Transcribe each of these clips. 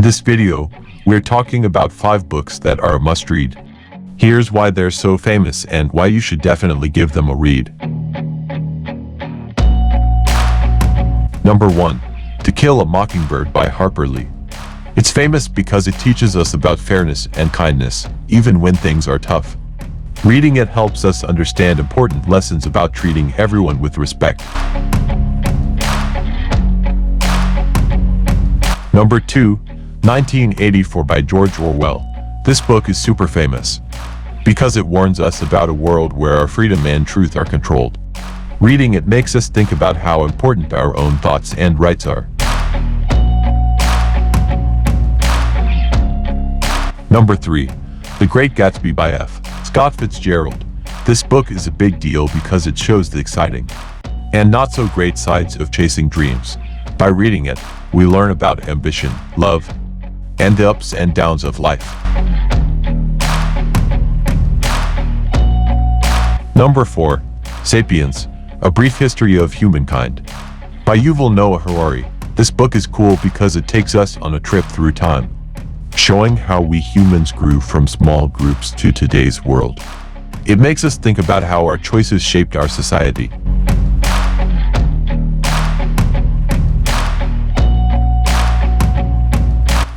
In this video, we're talking about 5 books that are a must-read. Here's why they're so famous and why you should definitely give them a read. Number 1. To Kill a Mockingbird by Harper Lee. It's famous because it teaches us about fairness and kindness, even when things are tough. Reading it helps us understand important lessons about treating everyone with respect. Number 2. 1984 by George Orwell. This book is super famous because it warns us about a world where our freedom and truth are controlled. Reading it makes us think about how important our own thoughts and rights are. Number 3. The Great Gatsby by F. Scott Fitzgerald. This book is a big deal because it shows the exciting and not so great sides of chasing dreams. By reading it, we learn about ambition, love, and the ups and downs of life. Number 4. Sapiens, A Brief History of Humankind by Yuval Noah Harari. This book is cool because it takes us on a trip through time, showing how we humans grew from small groups to today's world. It makes us think about how our choices shaped our society.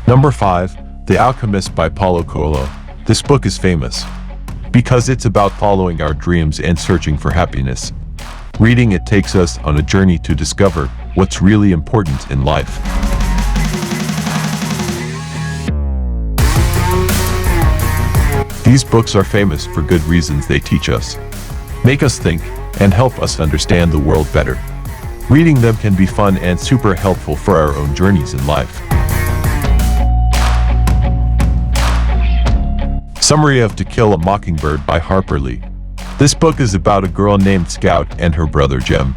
Number 5. The Alchemist by Paulo Coelho. This book is famous because it's about following our dreams and searching for happiness. Reading it takes us on a journey to discover what's really important in life. These books are famous for good reasons. They teach us, make us think, and help us understand the world better. Reading them can be fun and super helpful for our own journeys in life. Summary of To Kill a Mockingbird by Harper Lee. This book is about a girl named Scout and her brother Jem,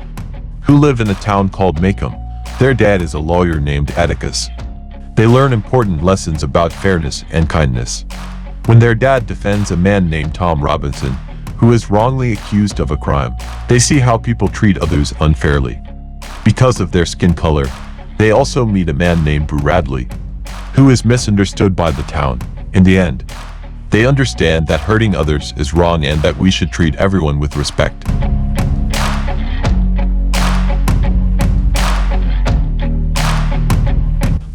who live in a town called Maycomb. Their dad is a lawyer named Atticus. They learn important lessons about fairness and kindness. When their dad defends a man named Tom Robinson, who is wrongly accused of a crime, they see how people treat others unfairly because of their skin color. They also meet a man named Bradley, who is misunderstood by the town. In the end, they understand that hurting others is wrong and that we should treat everyone with respect.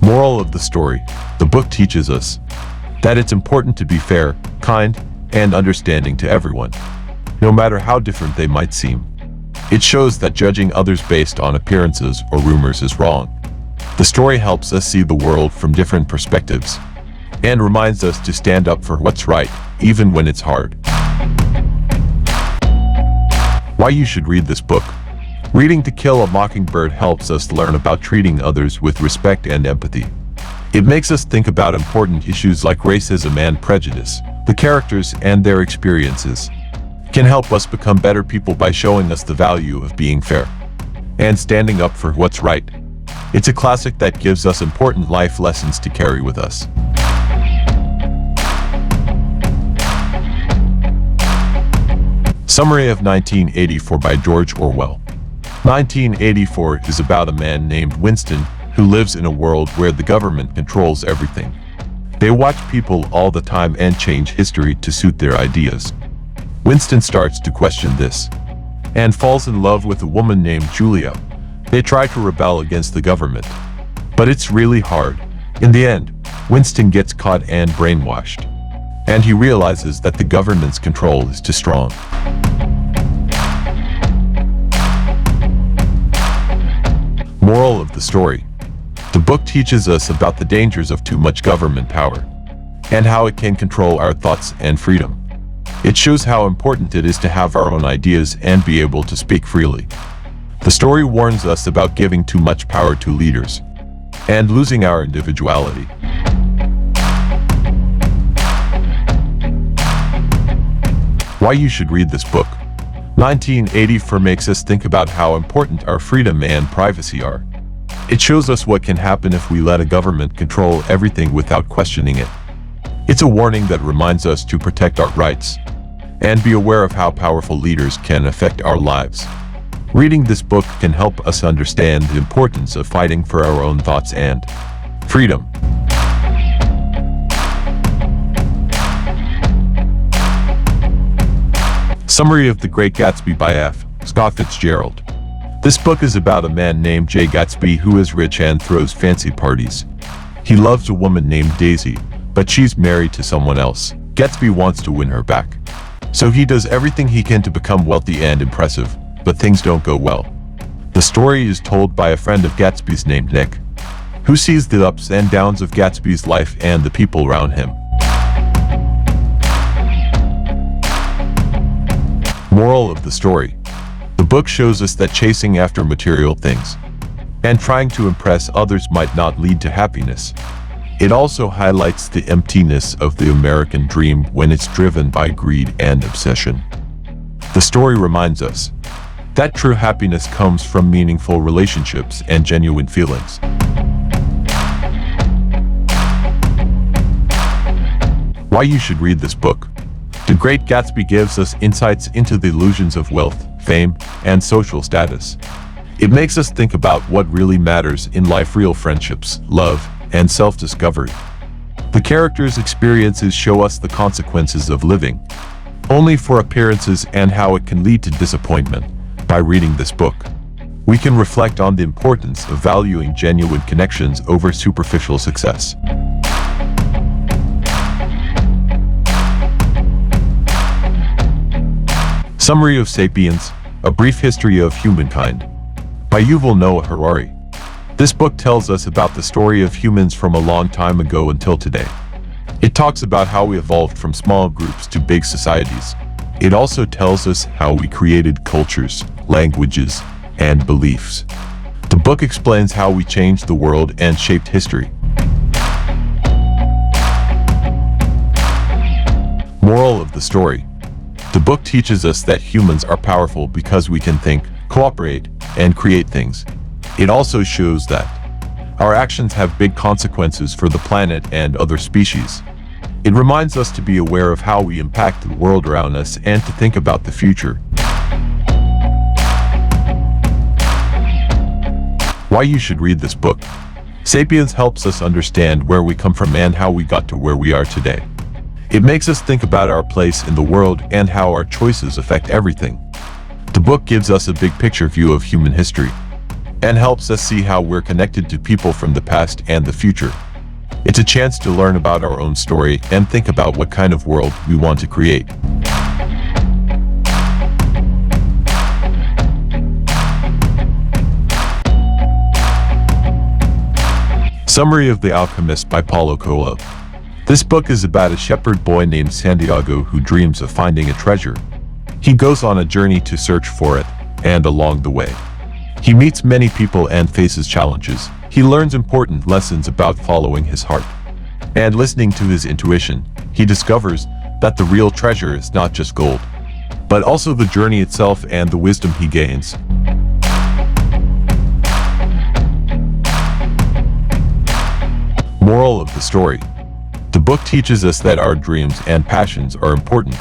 Moral of the story: the book teaches us that it's important to be fair, kind, and understanding to everyone, no matter how different they might seem. It shows that judging others based on appearances or rumors is wrong. The story helps us see the world from different perspectives and reminds us to stand up for what's right, even when it's hard. Why you should read this book. Reading To Kill a Mockingbird helps us learn about treating others with respect and empathy. It makes us think about important issues like racism and prejudice. The characters and their experiences can help us become better people by showing us the value of being fair and standing up for what's right. It's a classic that gives us important life lessons to carry with us. Summary of 1984 by George Orwell. 1984 is about a man named Winston who lives in a world where the government controls everything. They watch people all the time and change history to suit their ideas. Winston starts to question this and falls in love with a woman named Julia. They try to rebel against the government, but it's really hard. In the end, Winston gets caught and brainwashed, and he realizes that the government's control is too strong. Moral of the story: the book teaches us about the dangers of too much government power and how it can control our thoughts and freedom. It shows how important it is to have our own ideas and be able to speak freely. The story warns us about giving too much power to leaders and losing our individuality. Why you should read this book. 1984 makes us think about how important our freedom and privacy are. It shows us what can happen if we let a government control everything without questioning it. It's a warning that reminds us to protect our rights and be aware of how powerful leaders can affect our lives. Reading this book can help us understand the importance of fighting for our own thoughts and freedom. Summary of The Great Gatsby by F. Scott Fitzgerald. This book is about a man named J. Gatsby who is rich and throws fancy parties. He loves a woman named Daisy, but she's married to someone else. Gatsby wants to win her back. So he does everything he can to become wealthy and impressive, but things don't go well. The story is told by a friend of Gatsby's named Nick, who sees the ups and downs of Gatsby's life and the people around him. Moral of the story. The book shows us that chasing after material things and trying to impress others might not lead to happiness. It also highlights the emptiness of the American dream when it's driven by greed and obsession. The story reminds us that true happiness comes from meaningful relationships and genuine feelings. Why you should read this book. The Great Gatsby gives us insights into the illusions of wealth, fame, and social status. It makes us think about what really matters in life: real friendships, love, and self-discovery. The characters' experiences show us the consequences of living only for appearances and how it can lead to disappointment. By reading this book, we can reflect on the importance of valuing genuine connections over superficial success. Summary of *Sapiens: A Brief History of Humankind* by Yuval Noah Harari. This book tells us about the story of humans from a long time ago until today. It talks about how we evolved from small groups to big societies. It also tells us how we created cultures, languages, and beliefs. The book explains how we changed the world and shaped history. Moral of the story. The book teaches us that humans are powerful because we can think, cooperate, and create things. It also shows that our actions have big consequences for the planet and other species. It reminds us to be aware of how we impact the world around us and to think about the future. Why you should read this book. *Sapiens* helps us understand where we come from and how we got to where we are today. It makes us think about our place in the world and how our choices affect everything. The book gives us a big picture view of human history and helps us see how we're connected to people from the past and the future. It's a chance to learn about our own story and think about what kind of world we want to create. Summary of *The Alchemist* by Paulo Coelho. This book is about a shepherd boy named Santiago who dreams of finding a treasure. He goes on a journey to search for it, and along the way, he meets many people and faces challenges. He learns important lessons about following his heart and listening to his intuition. He discovers that the real treasure is not just gold, but also the journey itself and the wisdom he gains. Moral of the story. The book teaches us that our dreams and passions are important.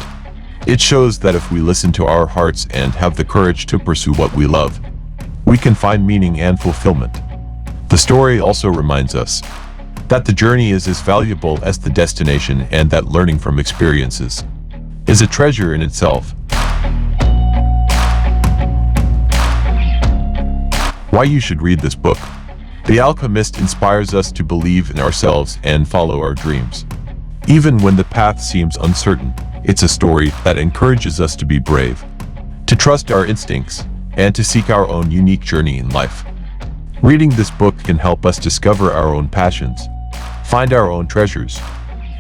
It shows that if we listen to our hearts and have the courage to pursue what we love, we can find meaning and fulfillment. The story also reminds us that the journey is as valuable as the destination and that learning from experiences is a treasure in itself. Why you should read this book. *The Alchemist* inspires us to believe in ourselves and follow our dreams. Even when the path seems uncertain, it's a story that encourages us to be brave, to trust our instincts, and to seek our own unique journey in life. Reading this book can help us discover our own passions, find our own treasures,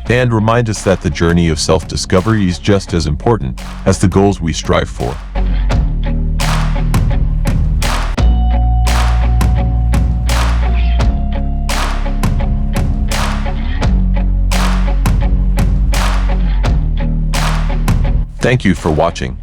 and remind us that the journey of self-discovery is just as important as the goals we strive for. Thank you for watching.